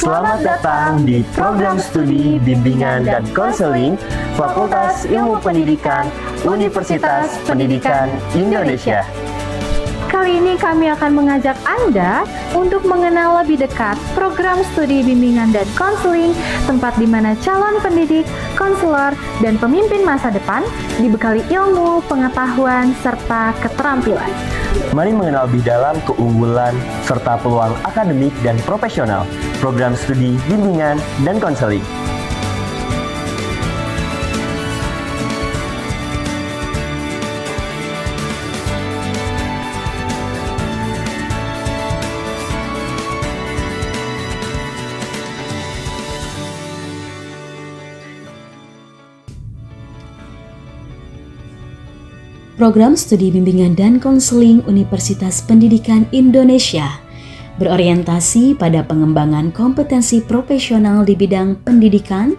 Selamat datang di program studi bimbingan dan konseling Fakultas Ilmu Pendidikan Universitas Pendidikan Indonesia. Kali ini kami akan mengajak Anda untuk mengenal lebih dekat program studi bimbingan dan konseling, tempat di mana calon pendidik, konselor, dan pemimpin masa depan dibekali ilmu, pengetahuan, serta keterampilan. Mari mengenal lebih dalam keunggulan serta peluang akademik dan profesional program studi bimbingan dan konseling. Program Studi Bimbingan dan Konseling Universitas Pendidikan Indonesia berorientasi pada pengembangan kompetensi profesional di bidang pendidikan,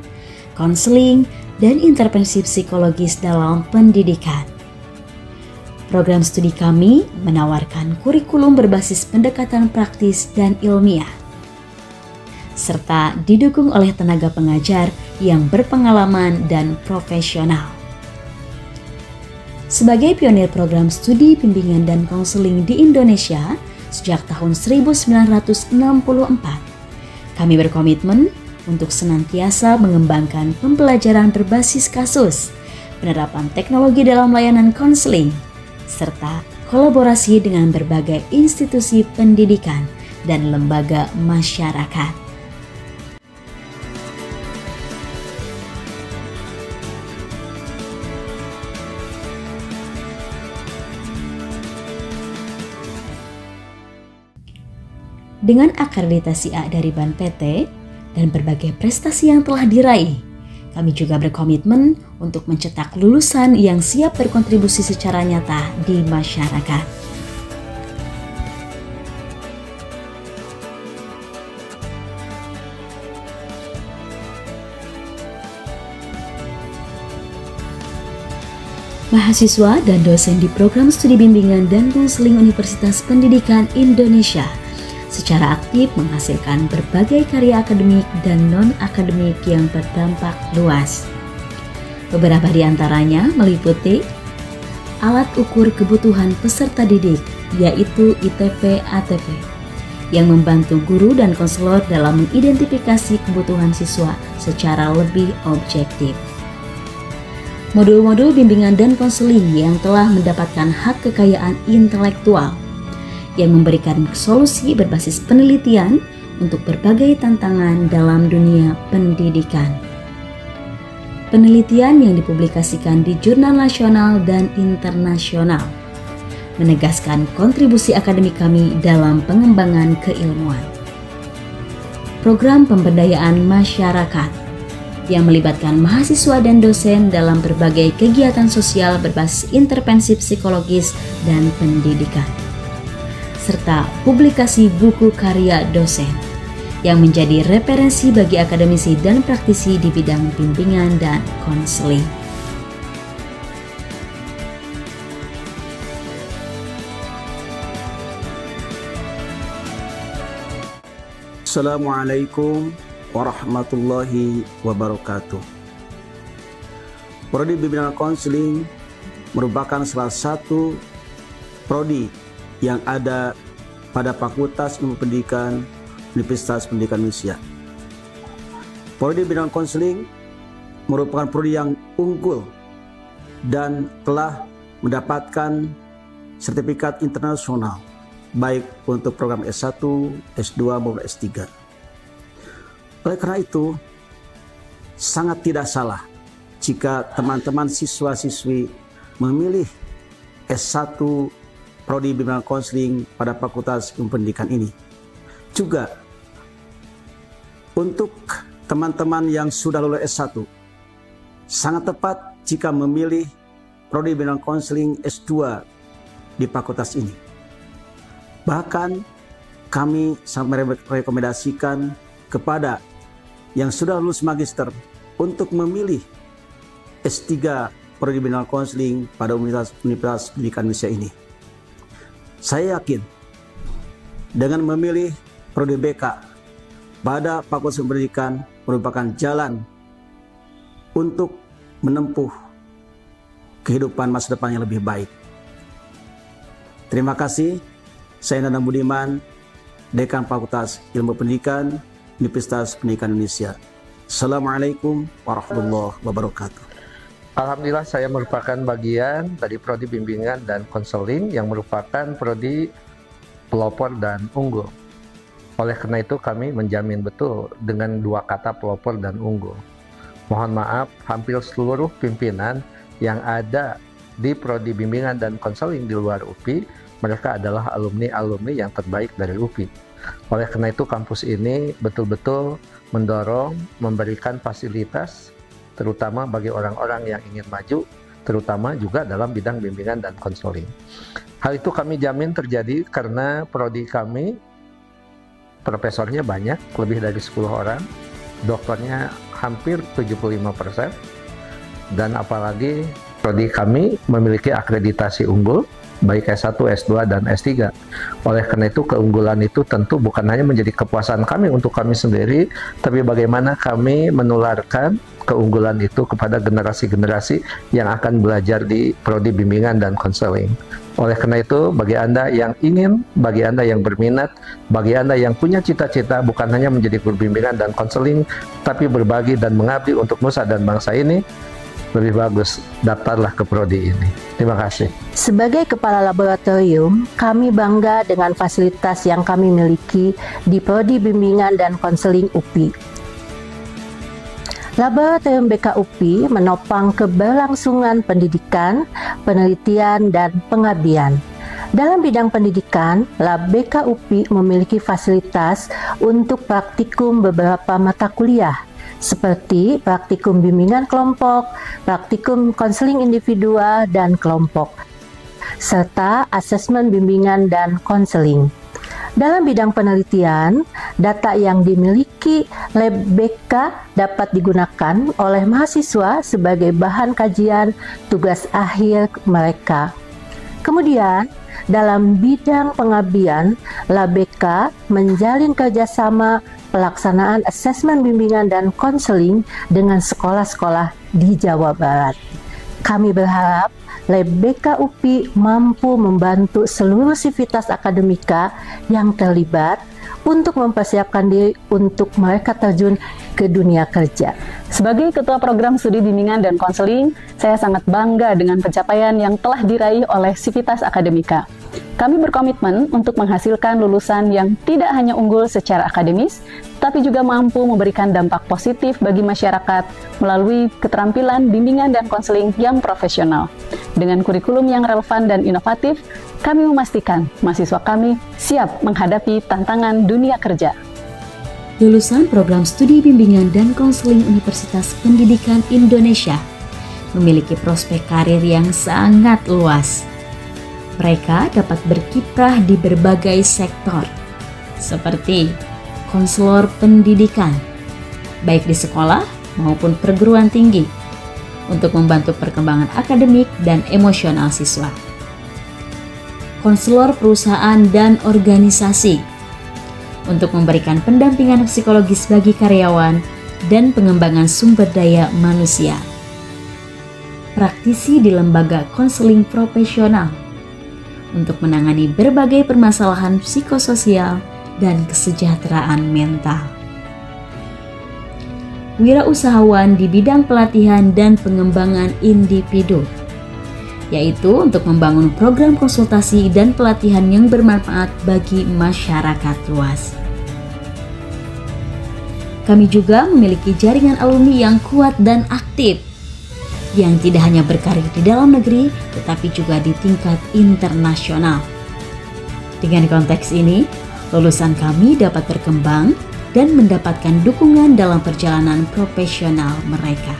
konseling, dan intervensi psikologis dalam pendidikan. Program studi kami menawarkan kurikulum berbasis pendekatan praktis dan ilmiah, serta didukung oleh tenaga pengajar yang berpengalaman dan profesional. Sebagai pionir program studi bimbingan dan konseling di Indonesia sejak tahun 1964, kami berkomitmen untuk senantiasa mengembangkan pembelajaran berbasis kasus, penerapan teknologi dalam layanan konseling, serta kolaborasi dengan berbagai institusi pendidikan dan lembaga masyarakat. Dengan akreditasi A dari BAN PT dan berbagai prestasi yang telah diraih, kami juga berkomitmen untuk mencetak lulusan yang siap berkontribusi secara nyata di masyarakat. Mahasiswa dan dosen di program studi bimbingan dan konseling Universitas Pendidikan Indonesia secara aktif menghasilkan berbagai karya akademik dan non-akademik yang berdampak luas. Beberapa di antaranya meliputi alat ukur kebutuhan peserta didik, yaitu ITP-ATP, yang membantu guru dan konselor dalam mengidentifikasi kebutuhan siswa secara lebih objektif. Modul-modul bimbingan dan konseling yang telah mendapatkan hak kekayaan intelektual, yang memberikan solusi berbasis penelitian untuk berbagai tantangan dalam dunia pendidikan. Penelitian yang dipublikasikan di jurnal nasional dan internasional menegaskan kontribusi akademik kami dalam pengembangan keilmuan. Program pemberdayaan masyarakat yang melibatkan mahasiswa dan dosen dalam berbagai kegiatan sosial berbasis intervensi psikologis dan pendidikan, serta publikasi buku karya dosen yang menjadi referensi bagi akademisi dan praktisi di bidang bimbingan dan konseling. Assalamualaikum warahmatullahi wabarakatuh. Prodi Bimbingan Konseling merupakan salah satu prodi yang ada pada Fakultas Ilmu Pendidikan Universitas Pendidikan Indonesia. Prodi Bimbingan Konseling merupakan prodi yang unggul dan telah mendapatkan sertifikat internasional baik untuk program S1, S2 maupun S3. Oleh karena itu, sangat tidak salah jika teman-teman siswa-siswi memilih S1 Prodi Bimbingan Konseling pada Fakultas Ilmu Pendidikan ini. Juga Untuk teman-teman yang sudah lulus S1, sangat tepat jika memilih prodi bidang konseling S2 di fakultas ini. Bahkan kami sangat merekomendasikan kepada yang sudah lulus magister untuk memilih S3 prodi bidang konseling pada Universitas Pendidikan Indonesia ini. Saya yakin dengan memilih prodi BK pada Fakultas Pendidikan merupakan jalan untuk menempuh kehidupan masa depan yang lebih baik. Terima kasih. Saya Nanang Budiman, Dekan Fakultas Ilmu Pendidikan Universitas Pendidikan Indonesia. Assalamualaikum warahmatullahi wabarakatuh. Alhamdulillah, saya merupakan bagian dari prodi bimbingan dan konseling yang merupakan prodi pelopor dan unggul. Oleh karena itu kami menjamin betul dengan dua kata pelopor dan unggul. Mohon maaf, hampir seluruh pimpinan yang ada di prodi bimbingan dan konseling di luar UPI, mereka adalah alumni-alumni yang terbaik dari UPI. Oleh karena itu kampus ini betul-betul mendorong, memberikan fasilitas, terutama bagi orang-orang yang ingin maju, terutama juga dalam bidang bimbingan dan konseling. Hal itu kami jamin terjadi karena prodi kami profesornya banyak, lebih dari 10 orang, doktornya hampir 75%, dan apalagi prodi kami memiliki akreditasi unggul, baik S1, S2, dan S3. Oleh karena itu, keunggulan itu tentu bukan hanya menjadi kepuasan kami untuk kami sendiri, tapi bagaimana kami menularkan keunggulan itu kepada generasi-generasi yang akan belajar di prodi bimbingan dan konseling. Oleh karena itu, bagi Anda yang ingin, bagi Anda yang berminat, bagi Anda yang punya cita-cita bukan hanya menjadi guru bimbingan dan konseling, tapi berbagi dan mengabdi untuk nusa dan bangsa ini, lebih bagus daftarlah ke prodi ini. Terima kasih. Sebagai kepala laboratorium, kami bangga dengan fasilitas yang kami miliki di prodi bimbingan dan konseling UPI. Laboratorium BK UPI menopang keberlangsungan pendidikan, penelitian, dan pengabdian. Dalam bidang pendidikan, Lab BK UPI memiliki fasilitas untuk praktikum beberapa mata kuliah, seperti praktikum bimbingan kelompok, praktikum konseling individual dan kelompok, serta asesmen bimbingan dan konseling. Dalam bidang penelitian, data yang dimiliki Lab BK dapat digunakan oleh mahasiswa sebagai bahan kajian tugas akhir mereka. Kemudian, dalam bidang pengabdian, Lab BK menjalin kerjasama pelaksanaan asesmen bimbingan dan konseling dengan sekolah-sekolah di Jawa Barat. Kami berharap Lab BK UPI mampu membantu seluruh sivitas akademika yang terlibat untuk mempersiapkan diri untuk mereka terjun ke dunia kerja. Sebagai Ketua Program Studi Bimbingan dan Konseling, saya sangat bangga dengan pencapaian yang telah diraih oleh Sivitas Akademika. Kami berkomitmen untuk menghasilkan lulusan yang tidak hanya unggul secara akademis, tapi juga mampu memberikan dampak positif bagi masyarakat melalui keterampilan bimbingan dan konseling yang profesional. Dengan kurikulum yang relevan dan inovatif, kami memastikan mahasiswa kami siap menghadapi tantangan dunia kerja. Lulusan program studi bimbingan dan konseling Universitas Pendidikan Indonesia memiliki prospek karir yang sangat luas. Mereka dapat berkiprah di berbagai sektor, seperti konselor pendidikan, baik di sekolah maupun perguruan tinggi, untuk membantu perkembangan akademik dan emosional siswa. Konselor perusahaan dan organisasi, untuk memberikan pendampingan psikologis bagi karyawan dan pengembangan sumber daya manusia. Praktisi di lembaga konseling profesional, untuk menangani berbagai permasalahan psikososial dan kesejahteraan mental. Wirausahawan di bidang pelatihan dan pengembangan individu, yaitu untuk membangun program konsultasi dan pelatihan yang bermanfaat bagi masyarakat luas. Kami juga memiliki jaringan alumni yang kuat dan aktif, yang tidak hanya berkarir di dalam negeri, tetapi juga di tingkat internasional. Dengan konteks ini, lulusan kami dapat berkembang dan mendapatkan dukungan dalam perjalanan profesional mereka.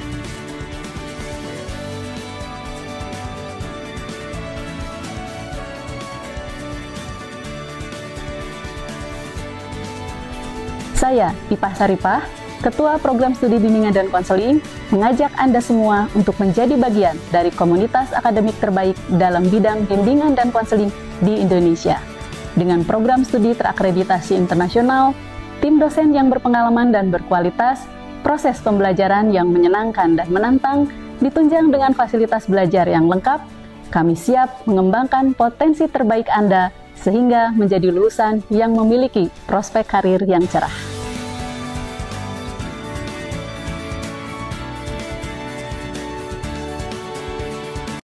Saya, Ipah Saripah, Ketua Program Studi Bimbingan dan Konseling, mengajak Anda semua untuk menjadi bagian dari komunitas akademik terbaik dalam bidang bimbingan dan konseling di Indonesia. Dengan program studi terakreditasi internasional, tim dosen yang berpengalaman dan berkualitas, proses pembelajaran yang menyenangkan dan menantang, ditunjang dengan fasilitas belajar yang lengkap, kami siap mengembangkan potensi terbaik Anda sehingga menjadi lulusan yang memiliki prospek karir yang cerah.